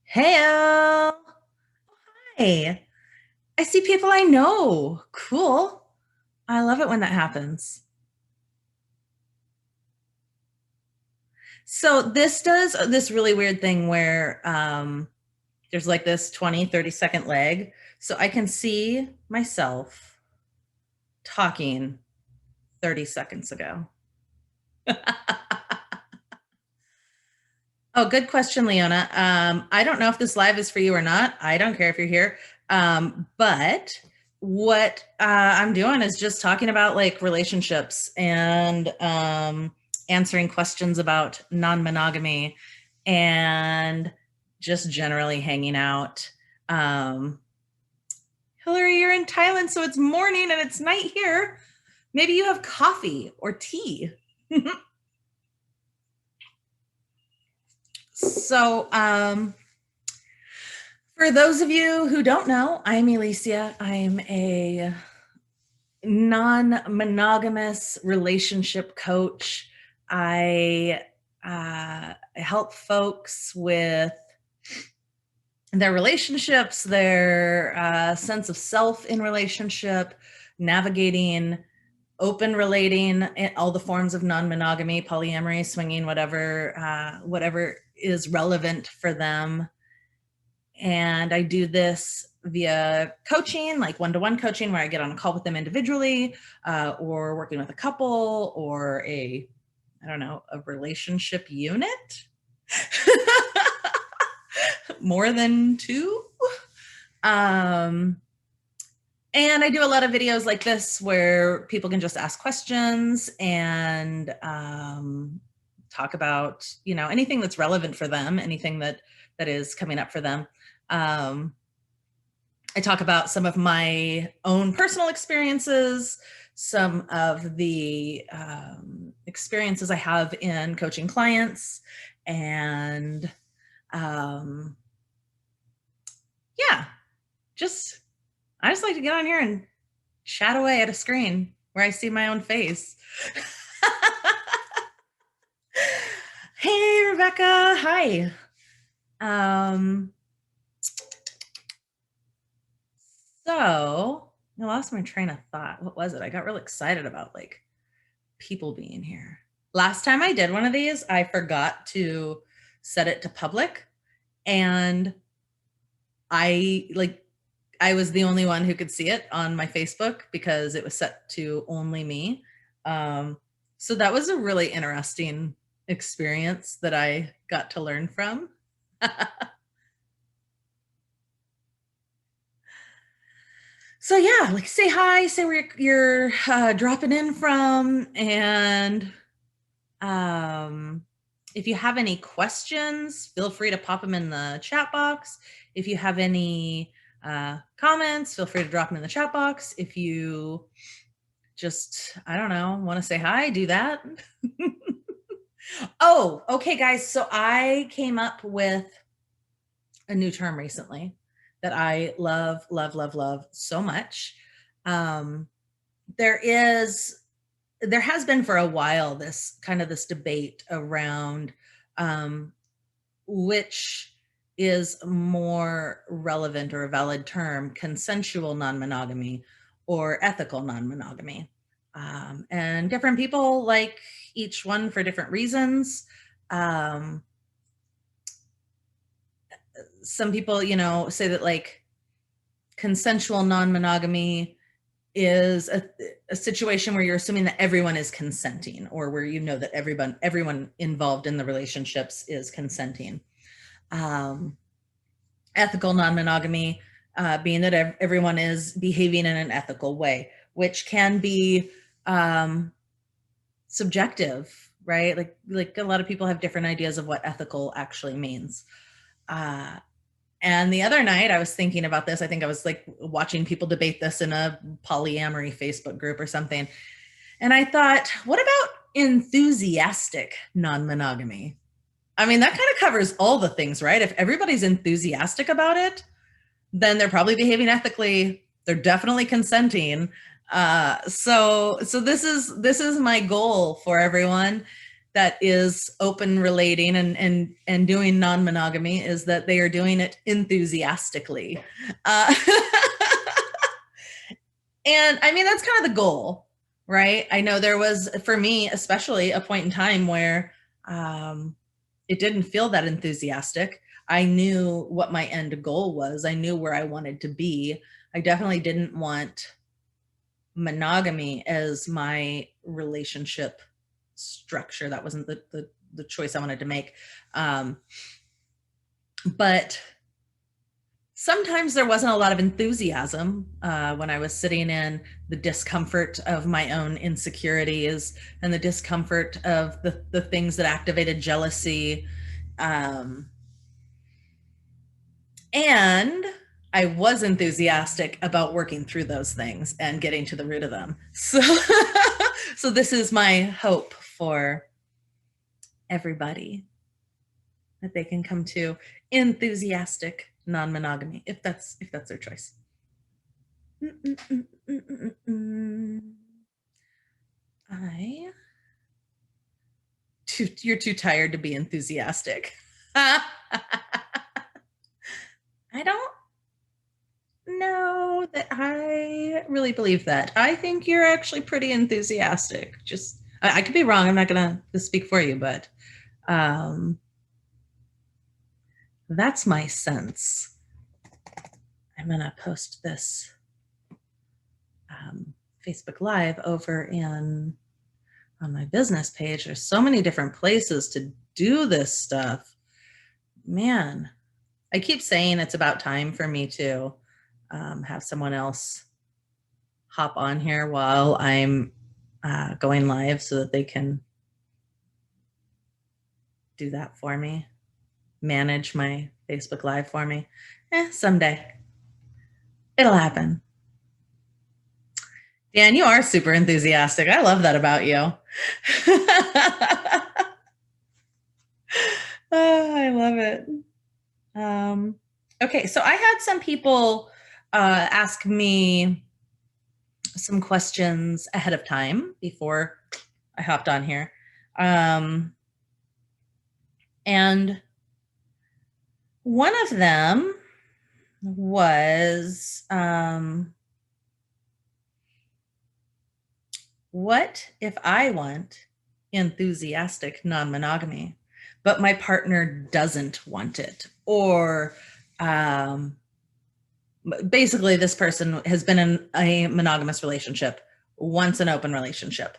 Hey, Al. Hey, I see people I know. Cool. I love it when that happens. So this does this really weird thing where there's like this 20, 30-second lag. So I can see myself talking 30 seconds ago. Oh, good question, Leona. I don't know if this live is for you or not. I don't care if you're here. But what I'm doing is just talking about like relationships and answering questions about non-monogamy and just generally hanging out. Um, Hillary, you're in Thailand, so it's morning and it's night here. Maybe you have coffee or tea. So, for those of you who don't know, I'm Ellecia. I'm a non-monogamous relationship coach. I help folks with their relationships, their sense of self in relationship, navigating open relating, all the forms of non-monogamy, polyamory, swinging, whatever is relevant for them. And I do this via coaching, like one-to-one coaching, where I get on a call with them individually, or working with a couple, or a relationship unit. More than two. And I do a lot of videos like this where people can just ask questions and talk about, anything that's relevant for them, anything that is coming up for them. I talk about some of my own personal experiences, some of the experiences I have in coaching clients, and yeah, I just like to get on here and chat away at a screen where I see my own face. Hey, Rebecca. Hi. So I lost my train of thought. What was it? I got real excited about like people being here. Last time I did one of these, I forgot to set it to public, and I was the only one who could see it on my Facebook because it was set to only me. So that was a really interesting experience that I got to learn from. So yeah, like say hi, say where you're dropping in from, and if you have any questions, feel free to pop them in the chat box. If you have any comments, feel free to drop them in the chat box. If you just, I don't know, want to say hi, do that. Oh, okay, guys. So I came up with a new term recently that I love, love, love, love so much. There has been for a while this debate around which is more relevant or a valid term, consensual non-monogamy or ethical non-monogamy. And different people like each one for different reasons. Some people, say that like consensual non-monogamy is a situation where you're assuming that everyone is consenting, or where that everyone involved in the relationships is consenting. Ethical non-monogamy being that everyone is behaving in an ethical way, which can be subjective, right? Like a lot of people have different ideas of what ethical actually means. And the other night I was thinking about this. I think I was like watching people debate this in a polyamory Facebook group or something. And I thought, what about enthusiastic non-monogamy? I mean, that kind of covers all the things, right? If everybody's enthusiastic about it, then they're probably behaving ethically. They're definitely consenting. So this is my goal for everyone, that is open relating and doing non-monogamy is that they are doing it enthusiastically. Uh, and I mean, that's kind of the goal, right? I know there was, for me, especially a point in time where it didn't feel that enthusiastic. I knew what my end goal was. I knew where I wanted to be. I definitely didn't want monogamy as my relationship structure. That wasn't the choice I wanted to make. But sometimes there wasn't a lot of enthusiasm when I was sitting in the discomfort of my own insecurities and the discomfort of the things that activated jealousy. And I was enthusiastic about working through those things and getting to the root of them. So, so this is my hope for everybody, that they can come to enthusiastic non-monogamy if that's their choice. You're too tired to be enthusiastic. I don't know that I really believe that. I think you're actually pretty enthusiastic. Just, I could be wrong. I'm not going to speak for you, but that's my sense. I'm going to post this Facebook Live over on my business page. There's so many different places to do this stuff. Man, I keep saying it's about time for me to have someone else hop on here while I'm going live so that they can do that for me, manage my Facebook Live for me. Someday it'll happen. Dan, you are super enthusiastic. I love that about you. Oh, I love it. Okay, so I had some people ask me some questions ahead of time before I hopped on here. And one of them was, what if I want enthusiastic non-monogamy, but my partner doesn't want it? Or basically this person has been in a monogamous relationship, once an open relationship,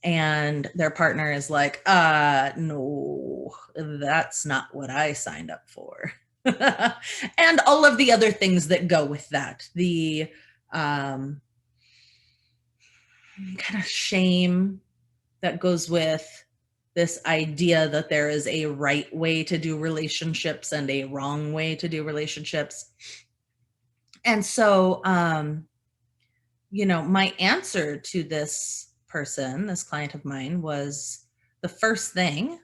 and their partner is like, no, that's not what I signed up for. And all of the other things that go with that, the kind of shame that goes with this idea that there is a right way to do relationships and a wrong way to do relationships. And so, my answer to this person, this client of mine, was the first thing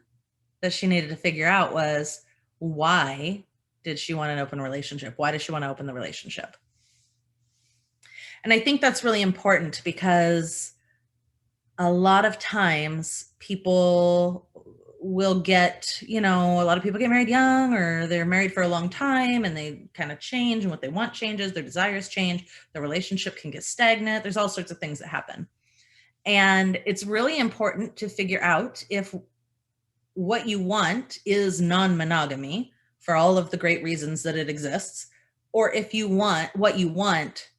that she needed to figure out was, why did she want an open relationship? Why does she want to open the relationship? And I think that's really important because a lot of times people will get, a lot of people get married young, or they're married for a long time and they kind of change, and what they want changes, their desires change, the relationship can get stagnant. There's all sorts of things that happen. And it's really important to figure out if what you want is non-monogamy for all of the great reasons that it exists, or if what you want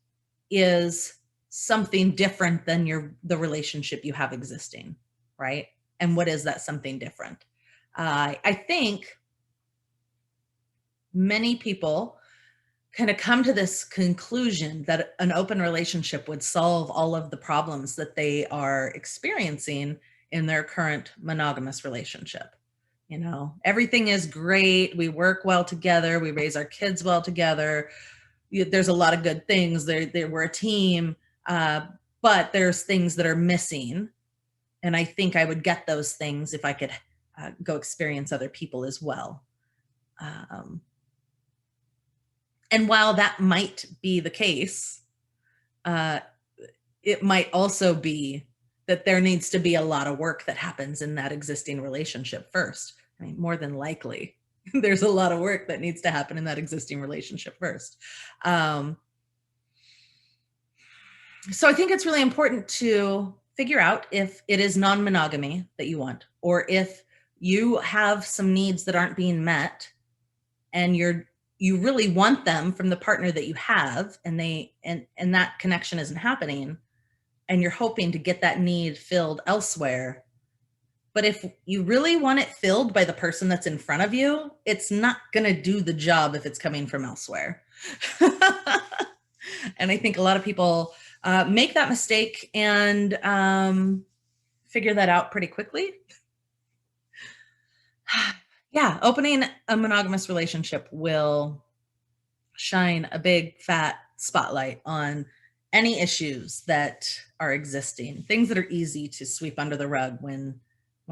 is something different than the relationship you have existing, right? And what is that something different? I think many people kind of come to this conclusion that an open relationship would solve all of the problems that they are experiencing in their current monogamous relationship. Everything is great. We work well together. We raise our kids well together. There's a lot of good things. We're a team, but there's things that are missing. And I think I would get those things if I could go experience other people as well. And while that might be the case, it might also be that there needs to be a lot of work that happens in that existing relationship first. I mean, more than likely, there's a lot of work that needs to happen in that existing relationship first. So I think it's really important to figure out if it is non-monogamy that you want, or if you have some needs that aren't being met and you really want them from the partner that you have, and that connection isn't happening, and you're hoping to get that need filled elsewhere. But if you really want it filled by the person that's in front of you, it's not going to do the job if it's coming from elsewhere. And I think a lot of people make that mistake and figure that out pretty quickly. Yeah, opening a monogamous relationship will shine a big fat spotlight on any issues that are existing, things that are easy to sweep under the rug when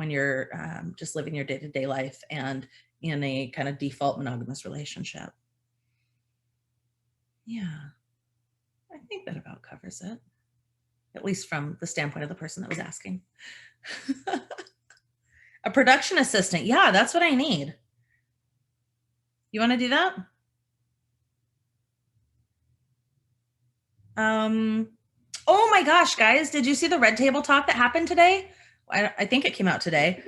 you're just living your day-to-day life and in a kind of default monogamous relationship. Yeah, I think that about covers it, at least from the standpoint of the person that was asking. A production assistant. Yeah, that's what I need. You want to do that? Oh my gosh, guys, did you see the Red Table Talk that happened today? I think it came out today.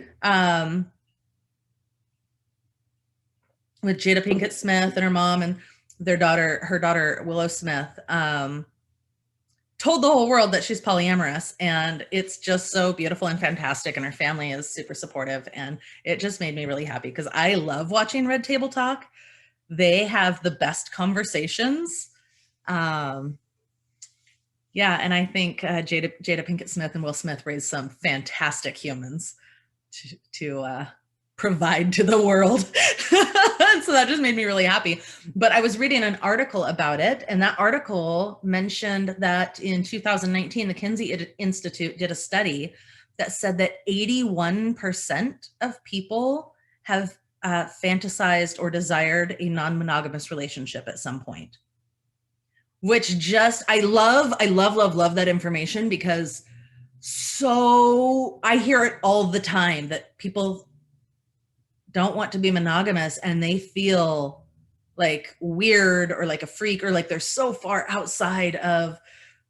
With Jada Pinkett Smith and her mom and her daughter Willow Smith, told the whole world that she's polyamorous, and it's just so beautiful and fantastic, and her family is super supportive, and it just made me really happy because I love watching Red Table Talk. They have the best conversations. Yeah, and I think Jada Pinkett Smith and Will Smith raised some fantastic humans to provide to the world. So that just made me really happy. But I was reading an article about it, and that article mentioned that in 2019, the Kinsey Institute did a study that said that 81% of people have fantasized or desired a non-monogamous relationship at some point. Which just, I love that information, because so I hear it all the time that people don't want to be monogamous and they feel like weird or like a freak or like they're so far outside of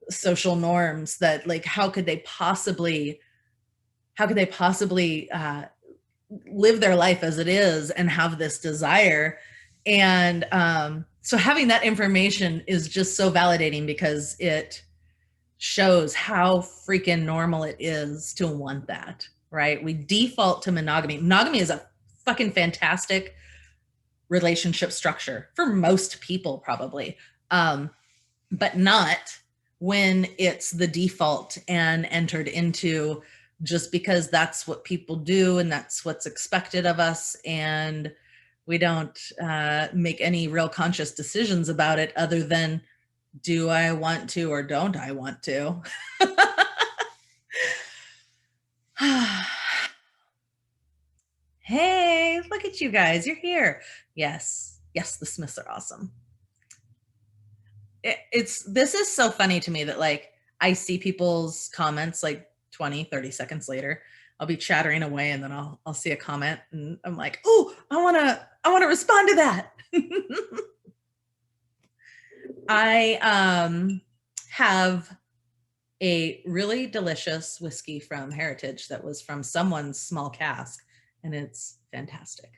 social norms that like how could they possibly live their life as it is and have this desire. And so having that information is just so validating, because it shows how freaking normal it is to want that, right? We default to monogamy. Monogamy is a fucking fantastic relationship structure for most people, probably, but not when it's the default and entered into just because that's what people do and that's what's expected of us, and we don't make any real conscious decisions about it other than, do I want to or don't I want to? Hey, look at you guys. You're here. Yes. Yes, the Smiths are awesome. This is so funny to me that like I see people's comments like 20, 30 seconds later. I'll be chattering away and then I'll see a comment and I'm like, oh, I want to respond to that. I have a really delicious whiskey from Heritage that was from someone's small cask, and it's fantastic.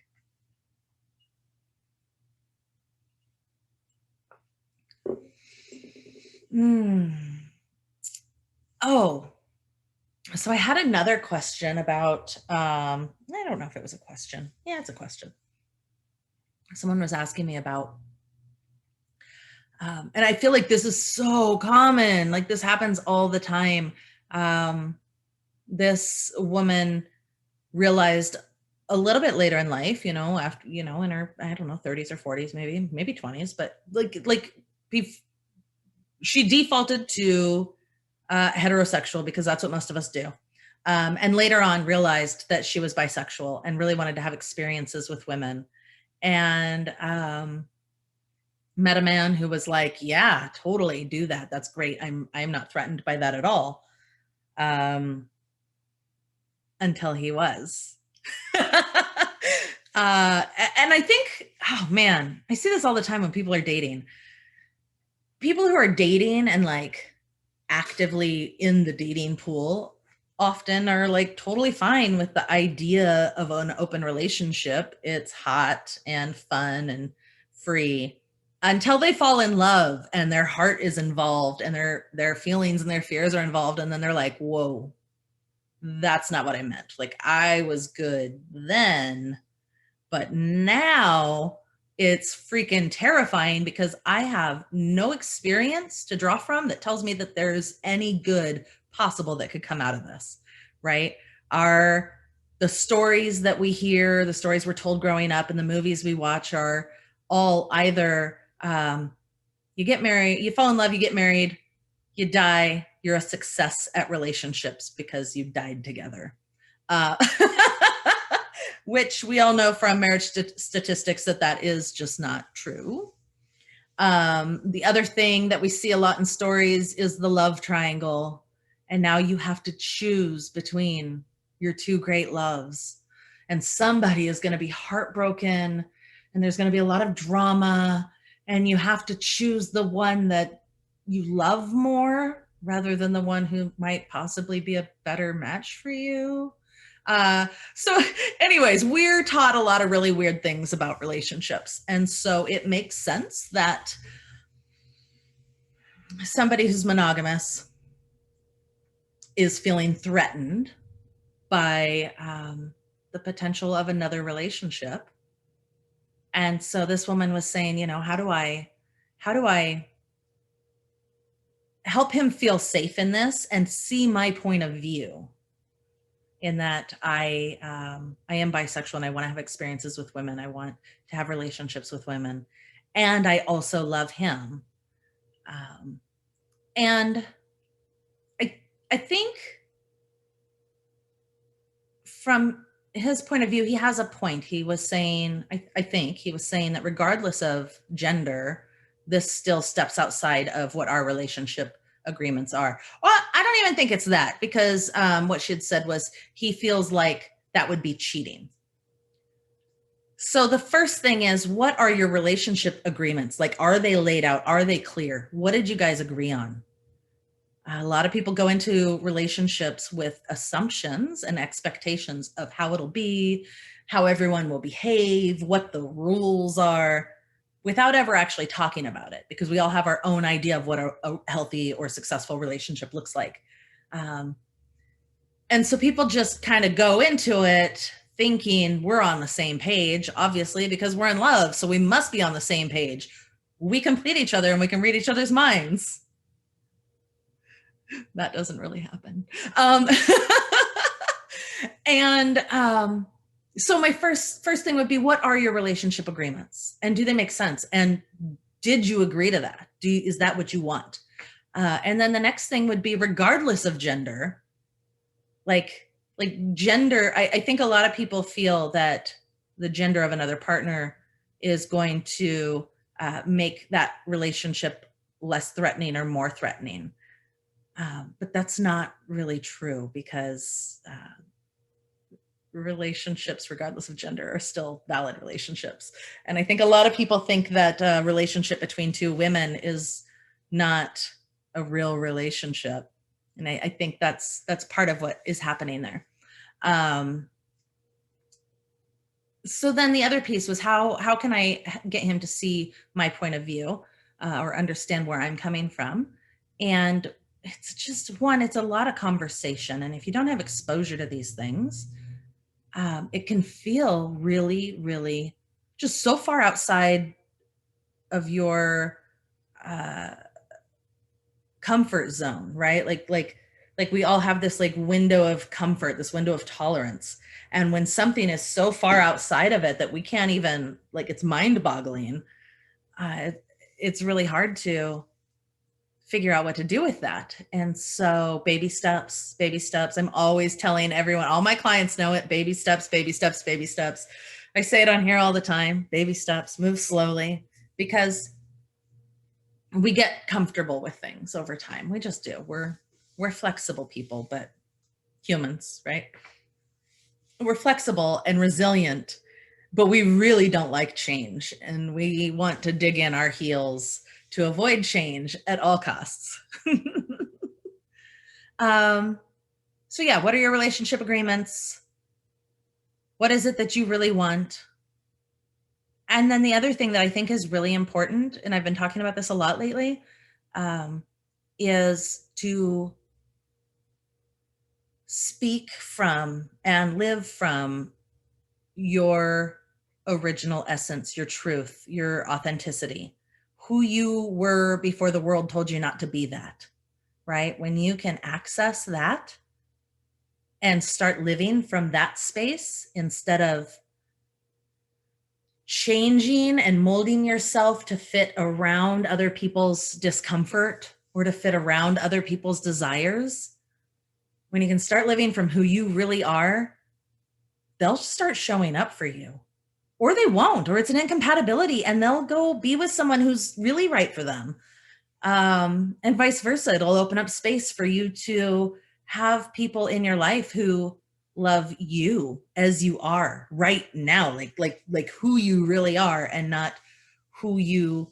Oh, so I had another question about, I don't know if it was a question. Yeah, it's a question. Someone was asking me about, and I feel like this is so common, like this happens all the time. This woman realized a little bit later in life, after, in her, I don't know, 30s or 40s, maybe 20s, but she defaulted to heterosexual because that's what most of us do. And later on realized that she was bisexual and really wanted to have experiences with women. And met a man who was like, yeah, totally do that. That's great. I'm not threatened by that at all. until he was. And I think, oh man, I see this all the time when people are dating. People who are dating and like actively in the dating pool often are like totally fine with the idea of an open relationship. It's hot and fun and free until they fall in love and their heart is involved and their feelings and their fears are involved, and then they're like, whoa, that's not what I meant. Like, I was good then, but now it's freaking terrifying because I have no experience to draw from that tells me that there's any good possible that could come out of this, right? The stories that we hear, the stories we're told growing up, and the movies we watch are all either you get married, you fall in love, you get married, you die, you're a success at relationships because you died together. Which we all know from marriage statistics that is just not true. The other thing that we see a lot in stories is the love triangle. And now you have to choose between your two great loves. And somebody is going to be heartbroken, and there's going to be a lot of drama, and you have to choose the one that you love more rather than the one who might possibly be a better match for you. So anyways, we're taught a lot of really weird things about relationships. And so it makes sense that somebody who's monogamous is feeling threatened by the potential of another relationship. And so this woman was saying, how do I help him feel safe in this and see my point of view? In that I am bisexual and I want to have experiences with women. I want to have relationships with women, and I also love him. And I think from his point of view, he has a point. He was saying, I think he was saying that regardless of gender, this still steps outside of what our relationship agreements are. Well, I don't even think it's that, because what she had said was he feels like that would be cheating. So the first thing is, what are your relationship agreements? Like, are they laid out? Are they clear? What did you guys agree on? A lot of people go into relationships with assumptions and expectations of how it'll be, how everyone will behave, what the rules are, without ever actually talking about it, because we all have our own idea of what a healthy or successful relationship looks like. And so people just kind of go into it thinking we're on the same page, obviously, because we're in love. So we must be on the same page. We complete each other and we can read each other's minds. That doesn't really happen. So my first thing would be, what are your relationship agreements, and do they make sense? And did you agree to that? Is that what you want? And then the next thing would be, regardless of gender, like gender, I think a lot of people feel that the gender of another partner is going to make that relationship less threatening or more threatening. But that's not really true, because relationships, regardless of gender, are still valid relationships. And I think a lot of people think that a relationship between two women is not a real relationship. And I think that's part of what is happening there. So then the other piece was, how can I get him to see my point of view, or understand where I'm coming from? And it's just it's a lot of conversation. And if you don't have exposure to these things, it can feel really, really just so far outside of your comfort zone, right? Like we all have this like window of comfort, this window of tolerance. And when something is so far outside of it that we can't even, like, it's mind boggling, it's really hard to figure out what to do with that. And so baby steps. I'm always telling everyone, all my clients know it, baby steps, baby steps, baby steps. I say it on here all the time, baby steps, move slowly, because we get comfortable with things over time. We just do. We're we're flexible people, but humans, right? We're flexible and resilient, but we really don't like change. And we want to dig in our heels to avoid change at all costs. So yeah, what are your relationship agreements? What is it that you really want? And then the other thing that I think is really important, and I've been talking about this a lot lately, is to speak from and live from your original essence, your truth, your authenticity, who you were before the world told you not to be that, right? When you can access that and start living from that space instead of changing and molding yourself to fit around other people's discomfort or to fit around other people's desires, when you can start living from who you really are, they'll start showing up for you. Or they won't, or it's an incompatibility and they'll go be with someone who's really right for them. And vice versa. It'll open up space for you to have people in your life who love you as you are right now, like who you really are and not who you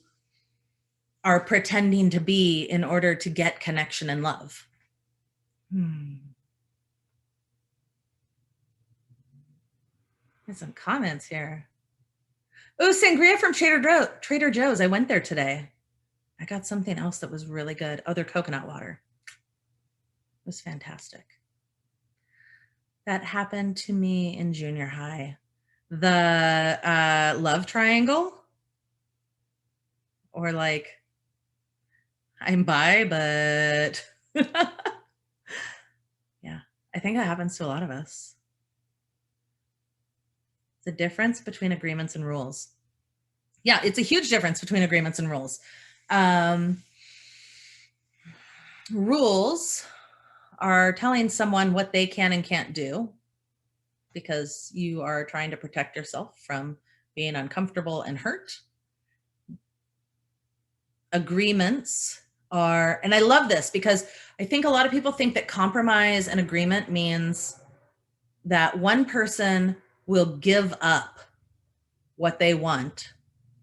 are pretending to be in order to get connection and love. There's some comments here. Oh, sangria from Trader Joe's. I went there today. I got something else that was really good. Oh, their coconut water. It was fantastic. That happened to me in junior high. The love triangle, or like, I'm bi, but yeah, I think that happens to a lot of us. The difference between agreements and rules. Yeah, it's a huge difference between agreements and rules. Rules are telling someone what they can and can't do because you are trying to protect yourself from being uncomfortable and hurt. Agreements are, and I love this because I think a lot of people think that compromise and agreement means that one person will give up what they want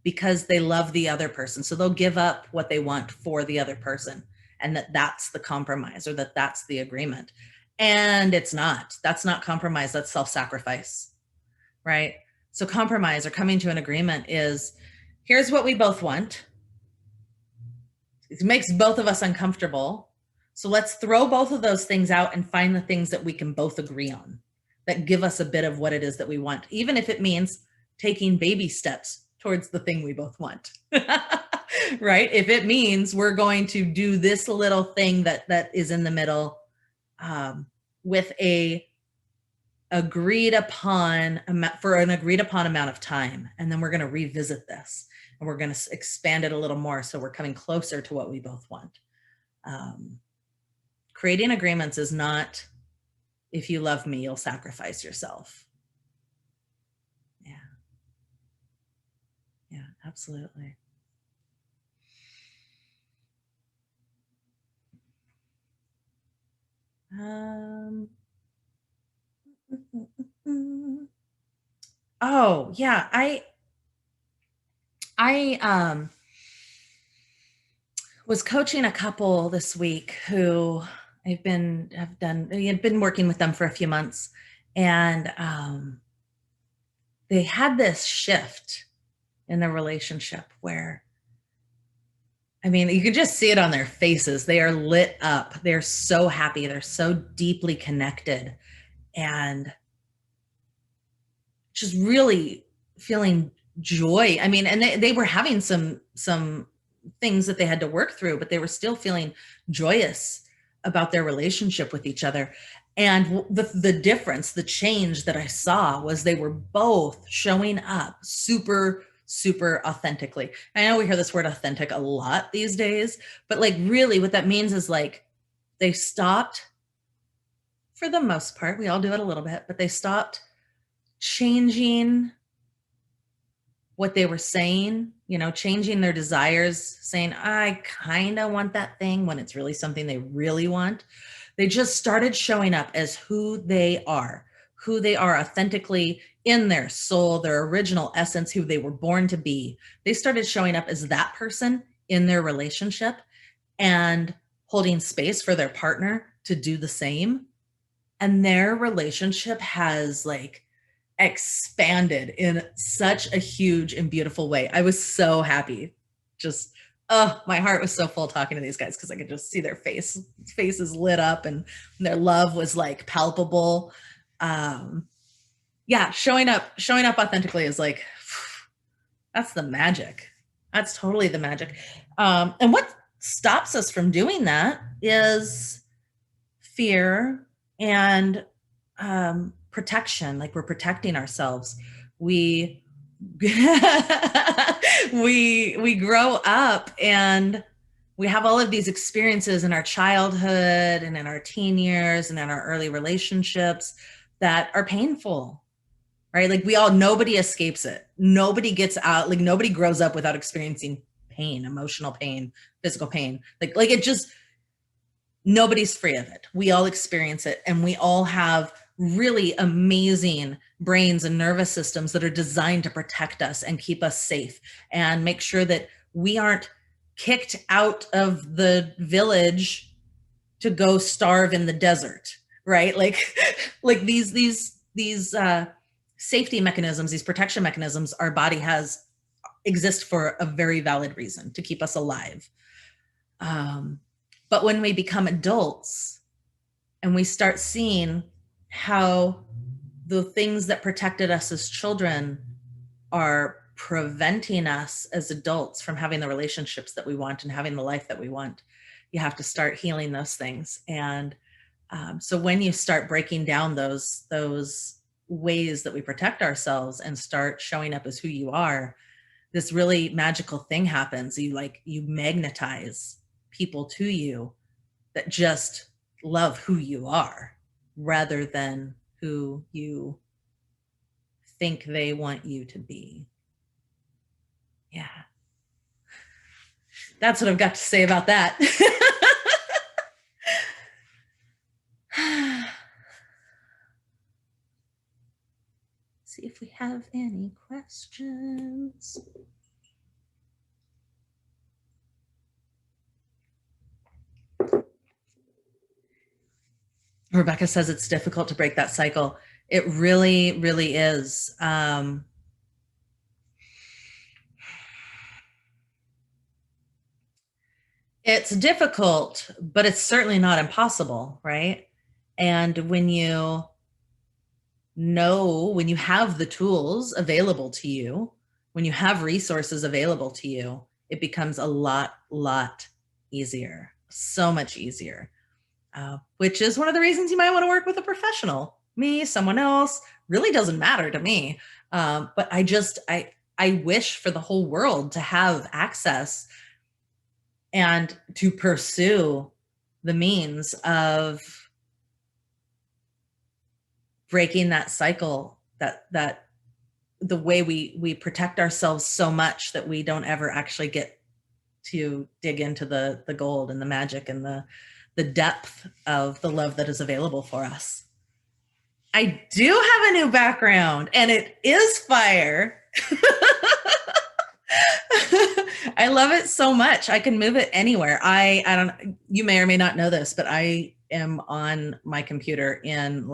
because they love the other person. So they'll give up what they want for the other person, and that's the compromise, or that's the agreement. And it's not. That's not compromise. That's self-sacrifice, right? So compromise or coming to an agreement is, here's what we both want. It makes both of us uncomfortable. So let's throw both of those things out and find the things that we can both agree on that give us a bit of what it is that we want, even if it means taking baby steps towards the thing we both want. Right? If it means we're going to do this little thing that is in the middle, with a agreed upon for an agreed upon amount of time, and then we're going to revisit this and we're going to expand it a little more so we're coming closer to what we both want. Creating agreements is not, if you love me, you'll sacrifice yourself. Yeah, absolutely. Oh yeah, I was coaching a couple this week who I've been working with them for a few months, and they had this shift in their relationship where, I mean, you can just see it on their faces. They are lit up. They're so happy. They're so deeply connected and just really feeling joy. I mean, and they were having some things that they had to work through, but they were still feeling joyous about their relationship with each other. And the difference, the change that I saw was they were both showing up super authentically. I know we hear this word authentic a lot these days, but like really what that means is like they stopped, for the most part, we all do it a little bit, but they stopped changing what they were saying, changing their desires, saying, I kind of want that thing when it's really something they really want. They just started showing up as who they are authentically in their soul, their original essence, who they were born to be. They started showing up as that person in their relationship and holding space for their partner to do the same. And their relationship has expanded in such a huge and beautiful way. I was so happy. Just, oh, my heart was so full talking to these guys because I could just see their faces lit up and their love was palpable. Yeah, showing up authentically is that's the magic. That's totally the magic. And what stops us from doing that is fear and protection. We're protecting ourselves. We we grow up and we have all of these experiences in our childhood and in our teen years and in our early relationships that are painful, right? Nobody escapes it. Nobody gets out, nobody grows up without experiencing pain, emotional pain, physical pain. It just, nobody's free of it. We all experience it, and we all have really amazing brains and nervous systems that are designed to protect us and keep us safe and make sure that we aren't kicked out of the village to go starve in the desert, right? These safety mechanisms, these protection mechanisms our body has exist for a very valid reason, to keep us alive. But when we become adults and we start seeing how the things that protected us as children are preventing us as adults from having the relationships that we want and having the life that we want, you have to start healing those things. And so when you start breaking down those ways that we protect ourselves and start showing up as who you are, this really magical thing happens. You magnetize people to you that just love who you are rather than who you think they want you to be. Yeah. That's what I've got to say about that. See if we have any questions. Rebecca says it's difficult to break that cycle. It really, really is. It's difficult, but it's certainly not impossible, right? And when you have the tools available to you, when you have resources available to you, it becomes a lot easier, so much easier. Which is one of the reasons you might want to work with a professional. Me, someone else, really doesn't matter to me. But I wish for the whole world to have access and to pursue the means of breaking that cycle, that the way we protect ourselves so much that we don't ever actually get to dig into the gold and the magic and the depth of the love that is available for us. I do have a new background, and it is fire. I love it so much. I can move it anywhere. I don't, you may or may not know this, but I am on my computer in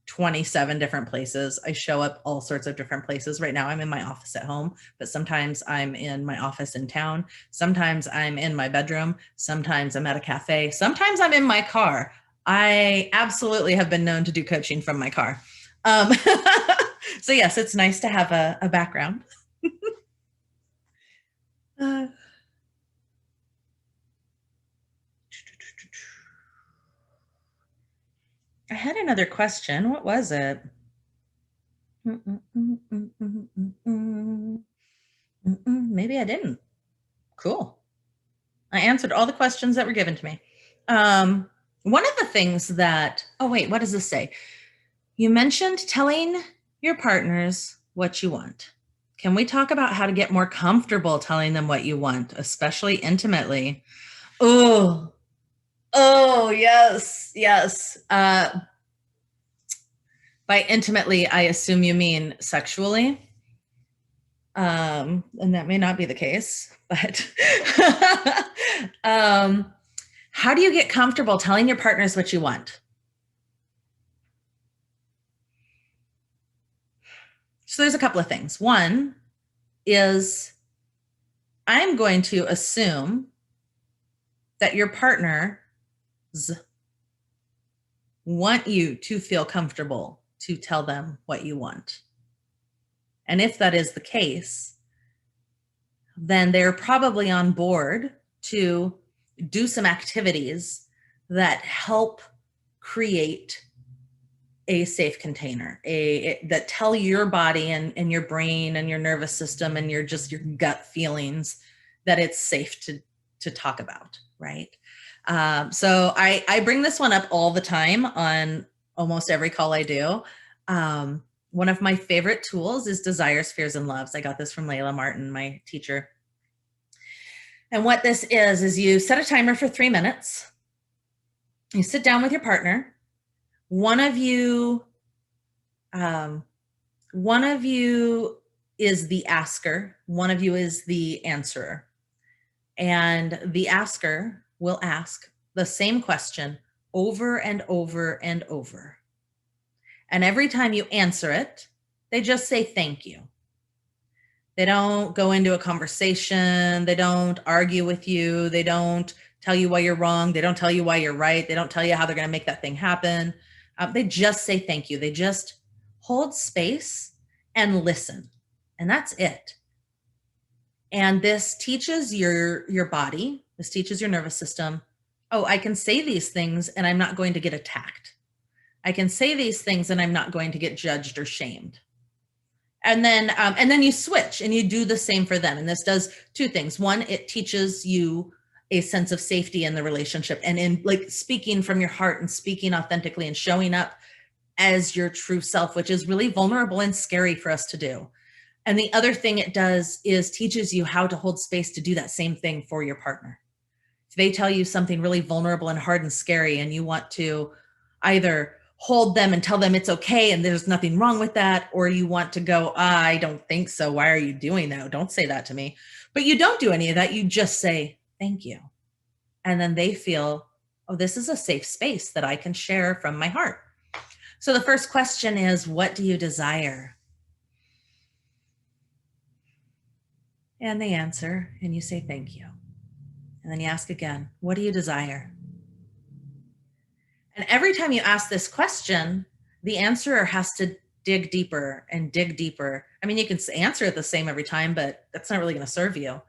27 different places. I show up all sorts of different places. Right now I'm in my office at home, but sometimes I'm in my office in town. Sometimes I'm in my bedroom. Sometimes I'm at a cafe. Sometimes I'm in my car. I absolutely have been known to do coaching from my car. So yes, it's nice to have a background. I had another question. What was it? Maybe I didn't. Cool. I answered all the questions that were given to me. One of the things that, oh wait, what does this say? You mentioned telling your partners what you want. Can we talk about how to get more comfortable telling them what you want, especially intimately? Oh, yes, yes. By intimately, I assume you mean sexually. And that may not be the case, but how do you get comfortable telling your partners what you want? So there's a couple of things. One is I'm going to assume that your partners want you to feel comfortable to tell them what you want. And if that is the case, then they're probably on board to do some activities that help create a safe container, that tell your body and your brain and your nervous system and your gut feelings that it's safe to talk about, right? So I bring this one up all the time on almost every call I do. One of my favorite tools is Desires, Fears, and Loves. I got this from Layla Martin, my teacher. And what this is you set a timer for 3 minutes. You sit down with your partner. One of you is the asker. One of you is the answerer. And the asker will ask the same question over and over and over. And every time you answer it, they just say thank you. They don't go into a conversation. They don't argue with you. They don't tell you why you're wrong. They don't tell you why you're right. They don't tell you how they're going to make that thing happen. They just say thank you. They just hold space and listen. And that's it. And this teaches your body, this teaches your nervous system, oh, I can say these things and I'm not going to get attacked. I can say these things and I'm not going to get judged or shamed. And then you switch and you do the same for them. And this does two things. One, it teaches you a sense of safety in the relationship and in like speaking from your heart and speaking authentically and showing up as your true self, which is really vulnerable and scary for us to do. And the other thing it does is teaches you how to hold space to do that same thing for your partner. If they tell you something really vulnerable and hard and scary and you want to either hold them and tell them it's okay and there's nothing wrong with that, or you want to go, I don't think so. Why are you doing that? Don't say that to me. But you don't do any of that. You just say, thank you. And then they feel, oh, this is a safe space that I can share from my heart. So the first question is, what do you desire? And they answer and you say, thank you. And then you ask again, what do you desire? And every time you ask this question, the answerer has to dig deeper and dig deeper. I mean, you can answer it the same every time, but that's not really going to serve you.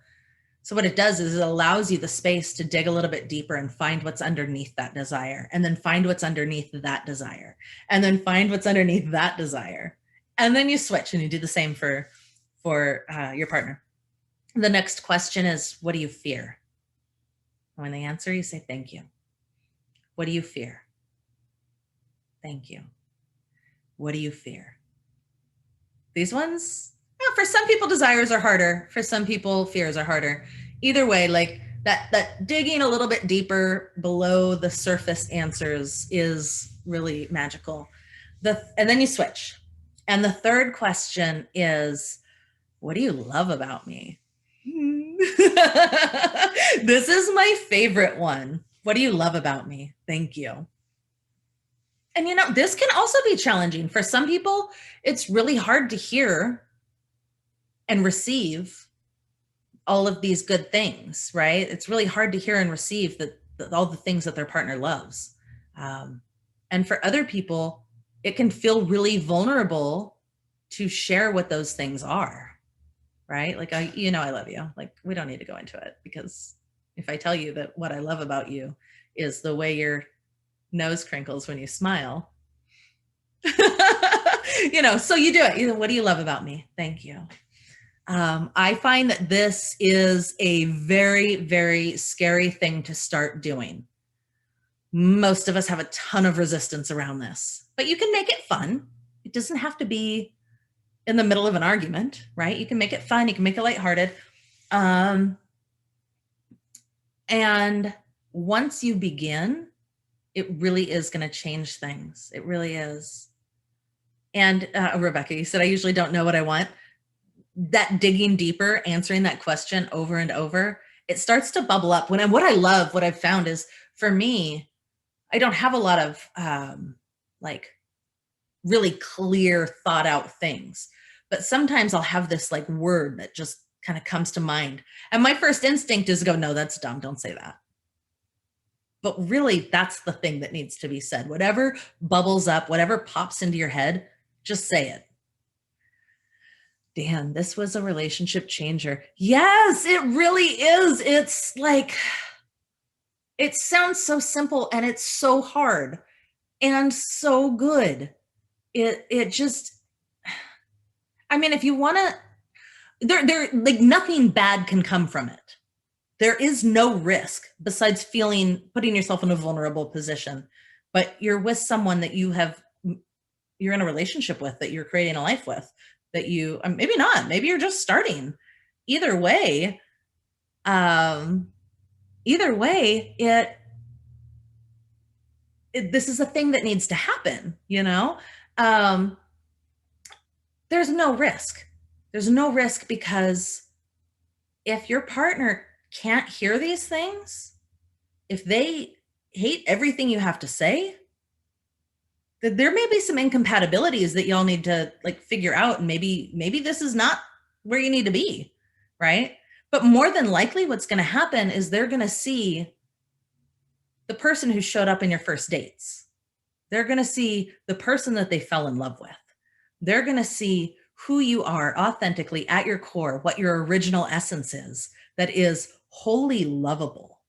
So what it does is it allows you the space to dig a little bit deeper and find what's underneath that desire, and then find what's underneath that desire, and then find what's underneath that desire. And then you switch and you do the same for your partner. The next question is, what do you fear? When they answer, you say, thank you. What do you fear? Thank you. What do you fear? These ones, for some people, desires are harder. For some people, fears are harder. Either way, like that digging a little bit deeper below the surface answers is really magical. And then you switch. And the third question is, what do you love about me? This is my favorite one. What do you love about me? Thank you. And this can also be challenging. For some people, it's really hard to hear and receive all of these good things, right? It's really hard to hear and receive all the things that their partner loves. And for other people, it can feel really vulnerable to share what those things are, right? Like, I love you. Like, we don't need to go into it, because if I tell you that what I love about you is the way your nose crinkles when you smile, so you do it. What do you love about me? Thank you. I find that this is a very, very scary thing to start doing. Most of us have a ton of resistance around this, but you can make it fun. It doesn't have to be in the middle of an argument, right? You can make it fun, you can make it lighthearted. And once you begin, it really is going to change things. It really is. And Rebecca, you said, I usually don't know what I want. That digging deeper, answering that question over and over, it starts to bubble up. What I love, what I've found is, for me, I don't have a lot of like really clear thought out things, but sometimes I'll have this like word that just kind of comes to mind. And my first instinct is to go, no, that's dumb. Don't say that. But really, that's the thing that needs to be said. Whatever bubbles up, whatever pops into your head, just say it. Dan, this was a relationship changer. Yes, it really is. It's like, it sounds so simple and it's so hard and so good. It just, I mean, if you want to, there like nothing bad can come from it. There is no risk besides putting yourself in a vulnerable position, but you're with someone that you're in a relationship with, that you're creating a life with, that you, maybe not, maybe you're just starting. Either way, this is a thing that needs to happen, you know? There's no risk. There's no risk, because if your partner can't hear these things, if they hate everything you have to say, there may be some incompatibilities that y'all need to like figure out, and maybe this is not where you need to be, right? But more than likely, what's going to happen is they're going to see the person who showed up in your first dates. They're going to see the person that they fell in love with. They're going to see who you are authentically at your core, what your original essence is, that is wholly lovable,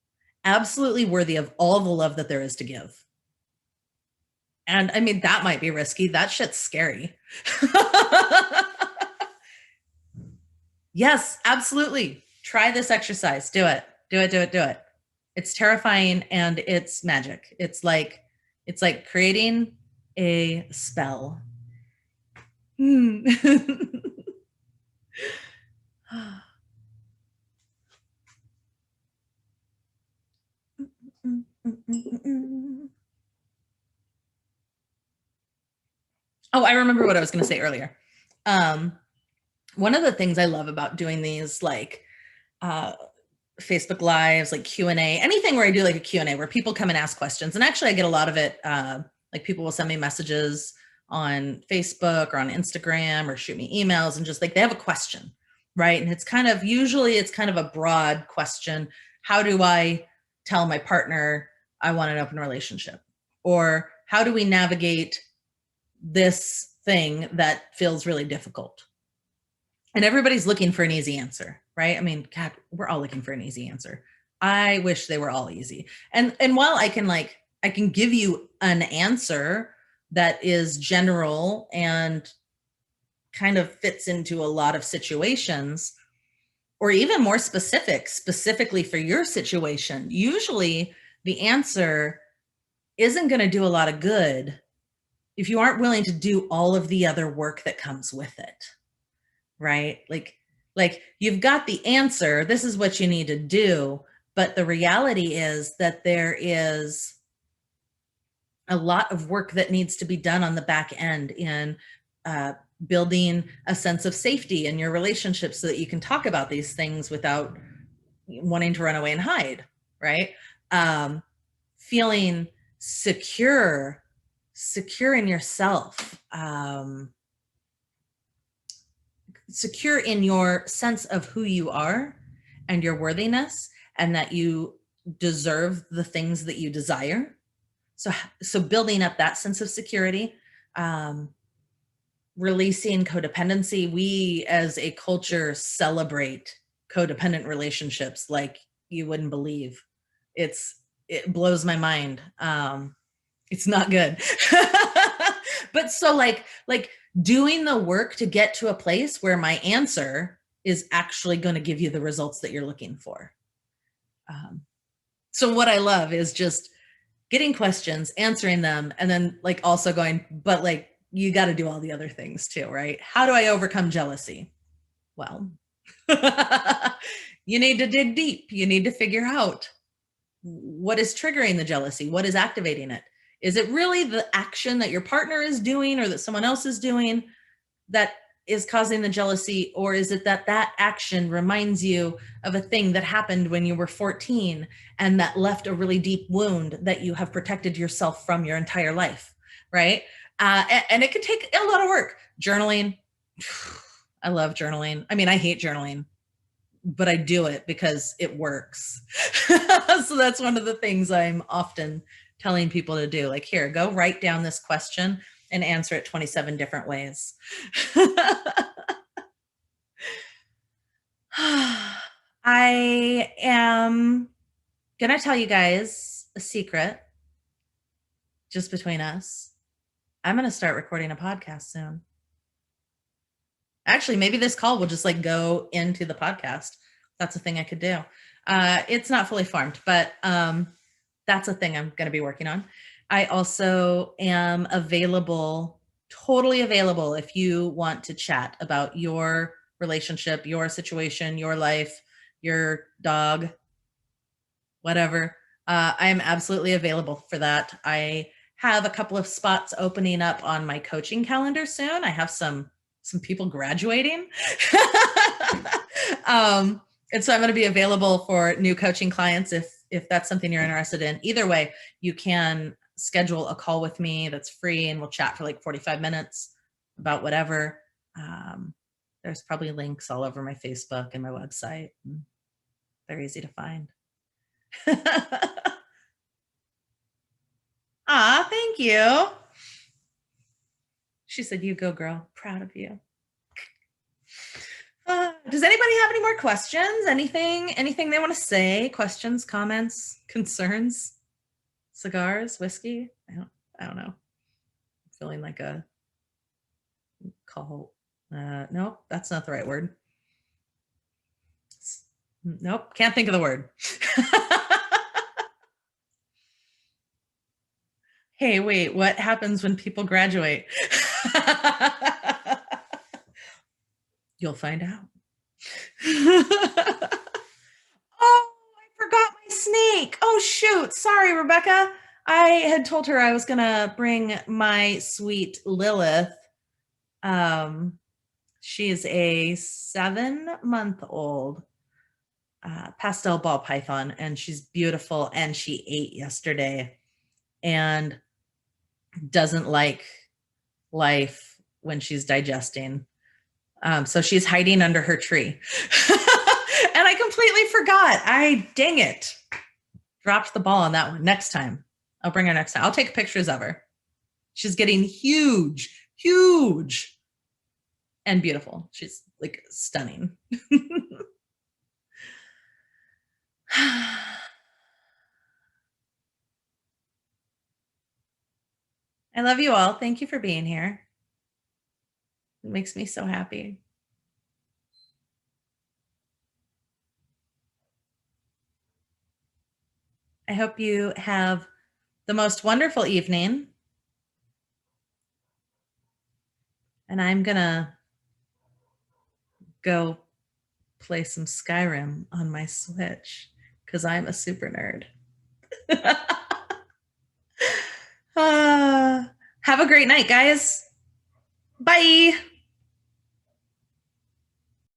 absolutely worthy of all the love that there is to give. And I mean, that might be risky. That shit's scary. Yes, absolutely. Try this exercise. Do it. Do it, do it, do it. It's terrifying and it's magic. It's like creating a spell. Oh, I remember what I was going to say earlier. One of the things I love about doing these like Facebook Lives, like Q&A, anything where I do like a Q&A where people come and ask questions. And actually I get a lot of it, like people will send me messages on Facebook or on Instagram or shoot me emails and just like they have a question, right? And usually it's kind of a broad question. How do I tell my partner I want an open relationship? Or how do we navigate this thing that feels really difficult? And everybody's looking for an easy answer, right? I mean, God, we're all looking for an easy answer. I wish they were all easy. And while I can give you an answer that is general and kind of fits into a lot of situations, or even more specifically for your situation, usually the answer isn't going to do a lot of good if you aren't willing to do all of the other work that comes with it, right? Like you've got the answer, this is what you need to do, but the reality is that there is a lot of work that needs to be done on the back end in building a sense of safety in your relationship so that you can talk about these things without wanting to run away and hide, right? Feeling secure in yourself, secure in your sense of who you are and your worthiness, and that you deserve the things that you desire. So building up that sense of security, releasing codependency. We as a culture celebrate codependent relationships like you wouldn't believe. It blows my mind. It's not good. But so like doing the work to get to a place where my answer is actually going to give you the results that you're looking for. So what I love is just getting questions, answering them, and then like also going, but like you got to do all the other things too, right? How do I overcome jealousy? Well, you need to dig deep. You need to figure out what is triggering the jealousy, what is activating it. Is it really the action that your partner is doing or that someone else is doing that is causing the jealousy? Or is it that that action reminds you of a thing that happened when you were 14 and that left a really deep wound that you have protected yourself from your entire life, right? And it can take a lot of work. Journaling. I love journaling. I mean, I hate journaling, but I do it because it works. So that's one of the things I'm often telling people to do. Like, here, go write down this question and answer it 27 different ways. I am going to tell you guys a secret just between us. I'm going to start recording a podcast soon. Actually, maybe this call will just like go into the podcast. That's a thing I could do. It's not fully formed, but that's a thing I'm going to be working on. I also am available, totally available if you want to chat about your relationship, your situation, your life, your dog, whatever. I am absolutely available for that. I have a couple of spots opening up on my coaching calendar soon. I have some people graduating. And so I'm going to be available for new coaching clients if that's something you're interested in. Either way, you can schedule a call with me that's free and we'll chat for like 45 minutes about whatever. There's probably links all over my Facebook and my website. They're easy to find. Ah, thank you. She said, "You go, girl. Proud of you." Does anybody have any more questions? Anything they want to say? Questions, comments, concerns? Cigars, whiskey? I don't know. I'm feeling like a call. Nope, that's not the right word. Nope, can't think of the word. Hey, wait, what happens when people graduate? You'll find out. Oh, I forgot my snake. Oh, shoot. Sorry, Rebecca. I had told her I was going to bring my sweet Lilith. She is a 7-month-old pastel ball python, and she's beautiful. And she ate yesterday and doesn't like life when she's digesting. So she's hiding under her tree. And I completely forgot. Dang it. Dropped the ball on that one. Next time. I'll bring her next time. I'll take pictures of her. She's getting huge, huge, and beautiful. She's like stunning. I love you all. Thank you for being here. It makes me so happy. I hope you have the most wonderful evening. And I'm going to go play some Skyrim on my Switch because I'm a super nerd. Have a great night, guys. Bye.